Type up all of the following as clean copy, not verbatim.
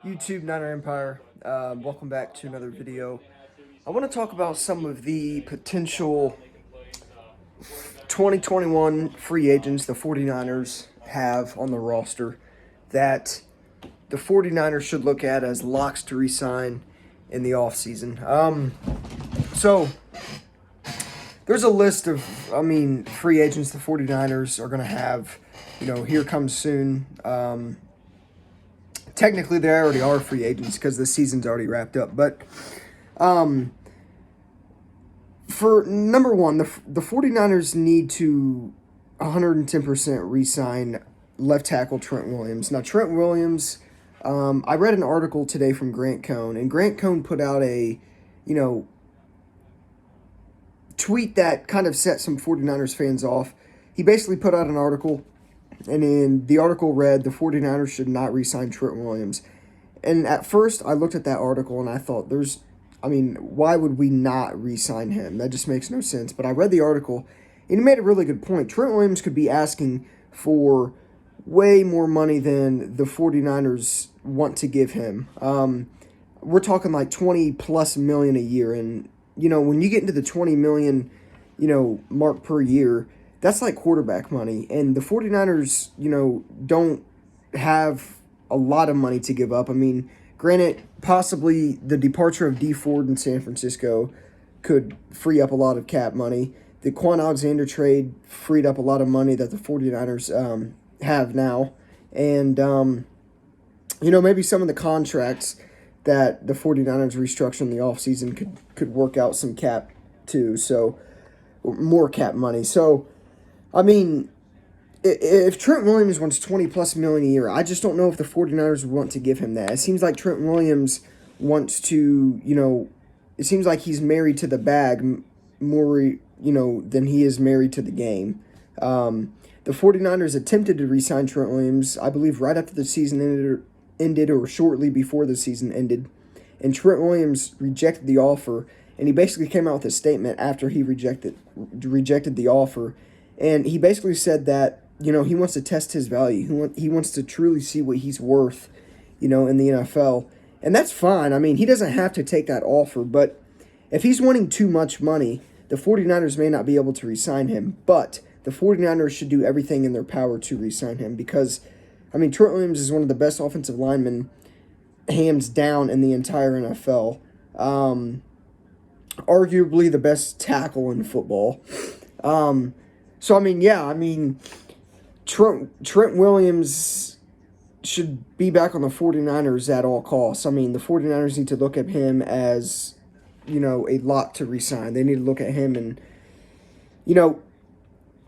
YouTube Niner Empire? Welcome back to another video. I want to talk about some of the potential 2021 free agents the 49ers have on the roster that the 49ers should look at as locks to re-sign in the offseason. So there's a list of, free agents the 49ers are going to have, here comes soon. Technically, they already are free agents because the season's already wrapped up. But for number one, the 49ers need to 110% re-sign left tackle Trent Williams. Now, Trent Williams, I read an article today from Grant Cohn, and Grant Cohn put out a, tweet that kind of set some 49ers fans off. He basically put out an article, and in the article read, the 49ers should not re-sign Trent Williams. And at first, I looked at that article and I thought, why would we not re-sign him? That just makes no sense. But I read the article, and he made a really good point. Trent Williams could be asking for way more money than the 49ers want to give him. We're talking like $20+ million a year. And, when you get into the $20 million, mark per year, that's like quarterback money. And the 49ers, don't have a lot of money to give up. Granted, possibly the departure of Dee Ford in San Francisco could free up a lot of cap money. The Quan Alexander trade freed up a lot of money that the 49ers have now. And, maybe some of the contracts that the 49ers restructure in the offseason could work out some cap too. So, more cap money. So, if Trent Williams wants $20+ million a year, I just don't know if the 49ers would want to give him that. It seems like Trent Williams wants to, it seems like he's married to the bag more, than he is married to the game. The 49ers attempted to re-sign Trent Williams, I believe, right after the season ended or shortly before the season ended. And Trent Williams rejected the offer, and he basically came out with a statement after he rejected the offer. And he basically said that, he wants to test his value. He wants to truly see what he's worth, in the NFL. And that's fine. He doesn't have to take that offer. But if he's wanting too much money, the 49ers may not be able to re-sign him. But the 49ers should do everything in their power to re-sign him because, Trent Williams is one of the best offensive linemen, hands down, in the entire NFL. Arguably the best tackle in football. Trent Williams should be back on the 49ers at all costs. The 49ers need to look at him as, a lot to re-sign. They need to look at him and,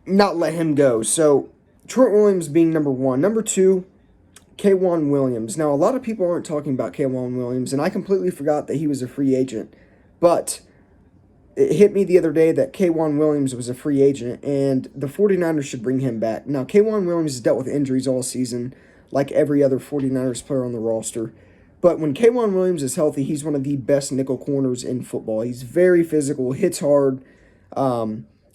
not let him go. So, Trent Williams being number one. Number two, K'Waun Williams. Now, a lot of people aren't talking about K'Waun Williams, and I completely forgot that he was a free agent. But it hit me the other day that K'Waun Williams was a free agent, and the 49ers should bring him back. Now, K'Waun Williams has dealt with injuries all season, like every other 49ers player on the roster. But when K'Waun Williams is healthy, he's one of the best nickel corners in football. He's very physical, hits hard,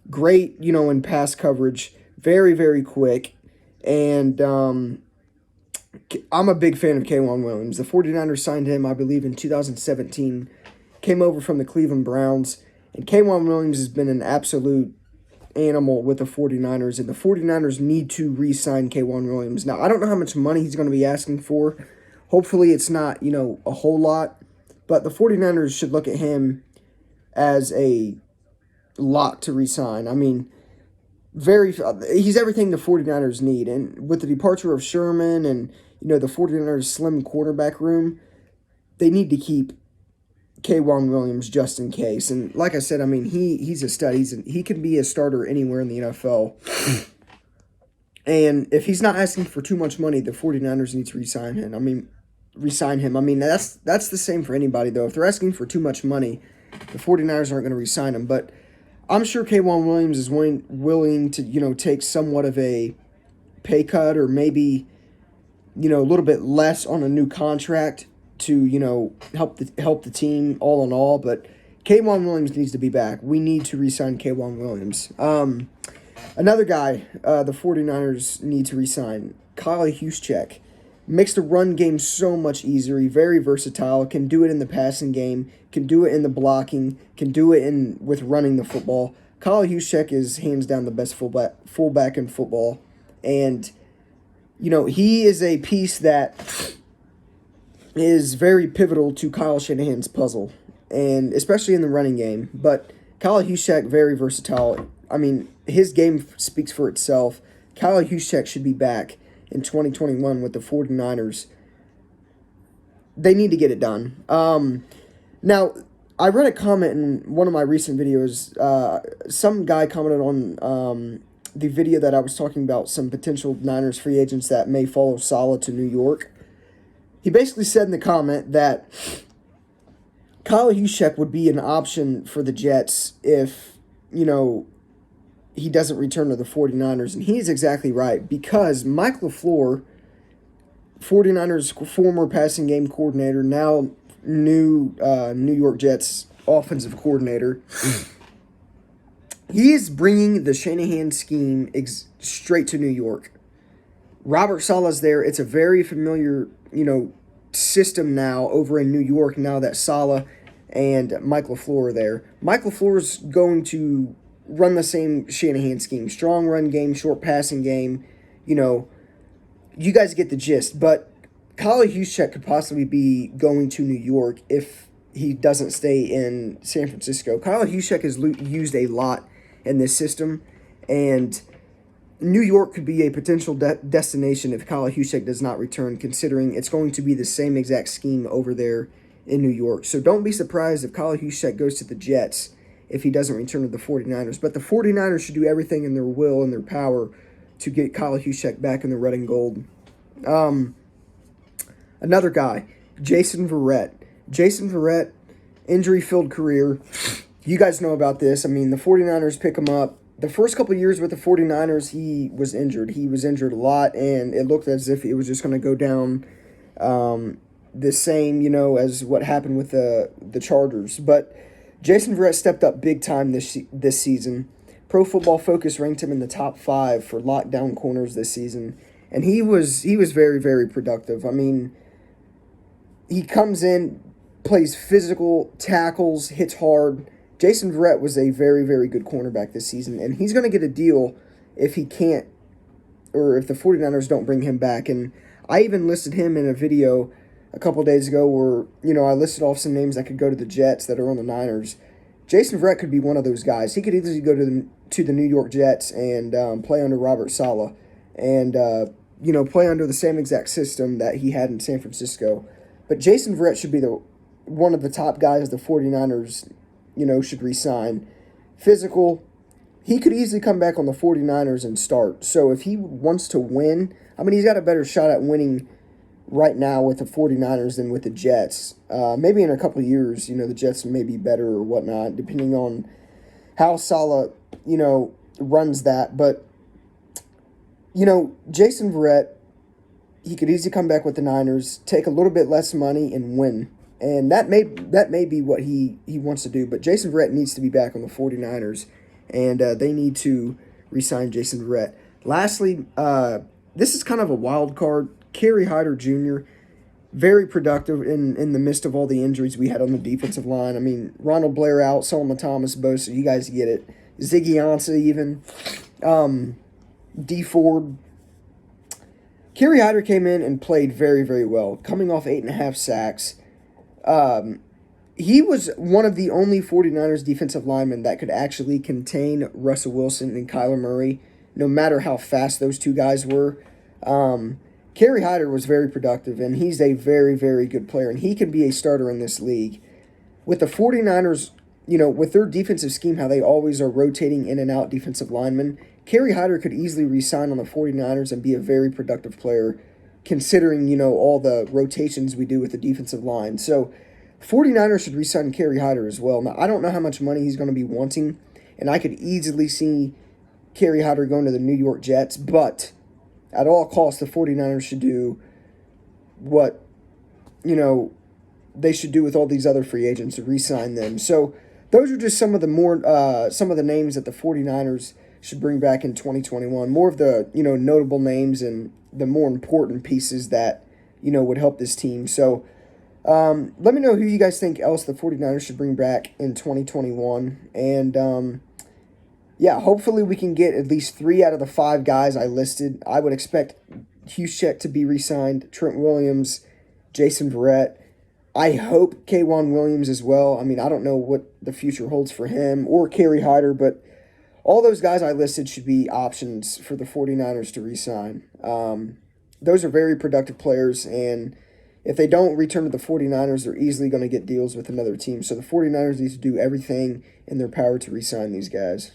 great, in pass coverage, very, very quick. And I'm a big fan of K'Waun Williams. The 49ers signed him, I believe, in 2017, came over from the Cleveland Browns. And K'Waun Williams has been an absolute animal with the 49ers, and the 49ers need to re-sign K'Waun Williams. Now, I don't know how much money he's going to be asking for. Hopefully it's not, a whole lot. But the 49ers should look at him as a lot to re-sign. He's everything the 49ers need. And with the departure of Sherman and, the 49ers' slim quarterback room, they need to keep K'Waun Williams just in case. And like I said, he's a stud. He can be a starter anywhere in the NFL. And if he's not asking for too much money, the 49ers need to re-sign him. That's the same for anybody, though. If they're asking for too much money, the 49ers aren't going to re-sign him. But I'm sure K'Waun Williams is willing to, take somewhat of a pay cut or maybe, a little bit less on a new contract to, help the team all in all. But K'Waun Williams needs to be back. We need to re-sign K'Waun Williams. Another guy the 49ers need to re-sign, Kyle Juszczyk. Makes the run game so much easier. He's very versatile. Can do it in the passing game. Can do it in the blocking. Can do it in with running the football. Kyle Juszczyk is hands down the best fullback in football, and he is a piece that is very pivotal to Kyle Shanahan's puzzle, and especially in the running game. But Kyle Juszczyk, very versatile. I mean, his game speaks for itself. Kyle Juszczyk should be back in 2021 with the 49ers. They need to get it done. Now, I read a comment in one of my recent videos. Some guy commented on the video that I was talking about some potential Niners free agents that may follow Saleh to New York. He basically said in the comment that Kyle Juszczyk would be an option for the Jets if, he doesn't return to the 49ers. And he's exactly right, because Mike LaFleur, 49ers former passing game coordinator, now new New York Jets offensive coordinator, he is bringing the Shanahan scheme straight to New York. Robert Saleh's there. It's a very familiar, system now over in New York now that Saleh and Mike LaFleur are there. Mike LaFleur's going to run the same Shanahan scheme. Strong run game, short passing game. You guys get the gist. But Kyle Juszczyk could possibly be going to New York if he doesn't stay in San Francisco. Kyle Juszczyk is used a lot in this system, and New York could be a potential destination if Kyle Juszczyk does not return, considering it's going to be the same exact scheme over there in New York. So don't be surprised if Kyle Juszczyk goes to the Jets if he doesn't return to the 49ers. But the 49ers should do everything in their will and their power to get Kyle Juszczyk back in the red and gold. Another guy, Jason Verrett. Jason Verrett, injury-filled career. You guys know about this. I mean, the 49ers pick him up. The first couple of years with the 49ers, he was injured. He was injured a lot, and it looked as if it was just going to go down the same, as what happened with the Chargers. But Jason Verrett stepped up big time this season. Pro Football Focus ranked him in the top 5 for lockdown corners this season, and he was very, very productive. I mean, he comes in, plays physical, tackles, hits hard. Jason Verrett was a very, very good cornerback this season, and he's going to get a deal if he can't, or if the 49ers don't bring him back. And I even listed him in a video a couple of days ago where, I listed off some names that could go to the Jets that are on the Niners. Jason Verrett could be one of those guys. He could easily go to the New York Jets and play under Robert Saleh and, play under the same exact system that he had in San Francisco. But Jason Verrett should be one of the top guys the 49ers, should re-sign. Physical, he could easily come back on the 49ers and start. So if he wants to win, he's got a better shot at winning right now with the 49ers than with the Jets. Maybe in a couple of years, the Jets may be better or whatnot, depending on how Saleh, runs that. But, Jason Verrett, he could easily come back with the Niners, take a little bit less money, and win. And that may be what he wants to do. But Jason Verrett needs to be back on the 49ers, and they need to re-sign Jason Verrett. Lastly, this is kind of a wild card. Kerry Hyder Jr., very productive in the midst of all the injuries we had on the defensive line. I mean, Ronald Blair out, Solomon Thomas, Bosa, you guys get it. Ziggy Ansah even. D Ford. Kerry Hyder came in and played very, very well, coming off 8.5 sacks. He was one of the only 49ers defensive linemen that could actually contain Russell Wilson and Kyler Murray, no matter how fast those two guys were. Kerry Hyder was very productive, and he's a very, very good player, and he can be a starter in this league. With the 49ers, with their defensive scheme, how they always are rotating in and out defensive linemen, Kerry Hyder could easily re-sign on the 49ers and be a very productive player, considering, all the rotations we do with the defensive line. So 49ers should re-sign Kerry Hyder as well. Now, I don't know how much money he's going to be wanting, and I could easily see Kerry Hyder going to the New York Jets, but at all costs, the 49ers should do what, they should do with all these other free agents to re-sign them. So those are just some of the names that the 49ers should bring back in 2021. More of the, notable names and the more important pieces that would help this team. So let me know who you guys think else the 49ers should bring back in 2021. And yeah, hopefully we can get at least 3 out of the 5 guys I listed. I would expect Juszczyk to be re-signed, Trent Williams, Jason Verrett. I hope K'Waun Williams as well. I mean, I don't know what the future holds for him or Kerry Hyder, but all those guys I listed should be options for the 49ers to re-sign. Those are very productive players, and if they don't return to the 49ers, they're easily going to get deals with another team. So the 49ers need to do everything in their power to re-sign these guys.